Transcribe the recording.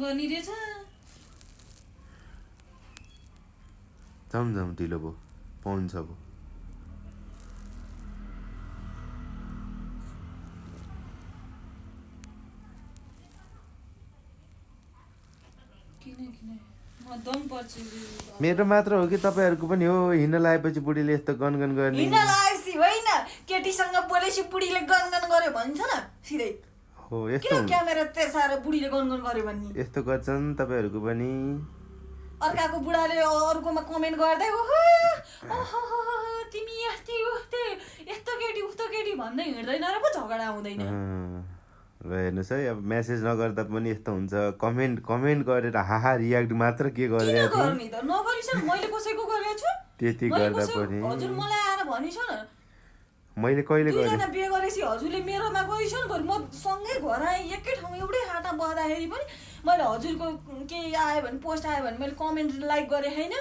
गर्ने रहेछ जाउँ ढिलो भयो पाउँछ अब मेरो मात्र हो कि तपाईहरुको पनि हो हिँड्न लागेपछि बुढीले यस्तो गनगन गर्ने हिँड्न लागेपछि होइन केटीसँग बोलेपछि बुढीले गनगन गर्यो भन्छ न सिधै हो यस्तो किन क्यामेरा तेर्साएर बुढीले गनगन गर्यो भन्ने यस्तो गर्छन् तपाईहरुको पनि अर्काको बुढाले अरूकोमा कमेन्ट गर्दै ओहो तिमी यस्तो केटी उस्तो केटी भन्दै हिँड्दैन र पो झगडा आउँदैन ल हेर्नुस् है अब मेसेज नगर्दा पनि यस्तो हुन्छ कमेन्ट गरेर हाहा रियाक्ट मात्र के गरेर किन गर्ने त नगरिस न मैले कसैको गरेको छु त्यति गर्दा पनि हजुर मलाई आएर भनिस न मैले कहिले गरे दुईजना बिहे गरेपछि हजुरले मेरोमा गइस नि भरे म सँगै घर आएँ एकै ठाउँ एउटै हातमा बस्दाखेरि पनि मैले हजुरको केही आयो भने पोस्ट आयो भने मैले कमेन्ट लाइक गरेँ होइन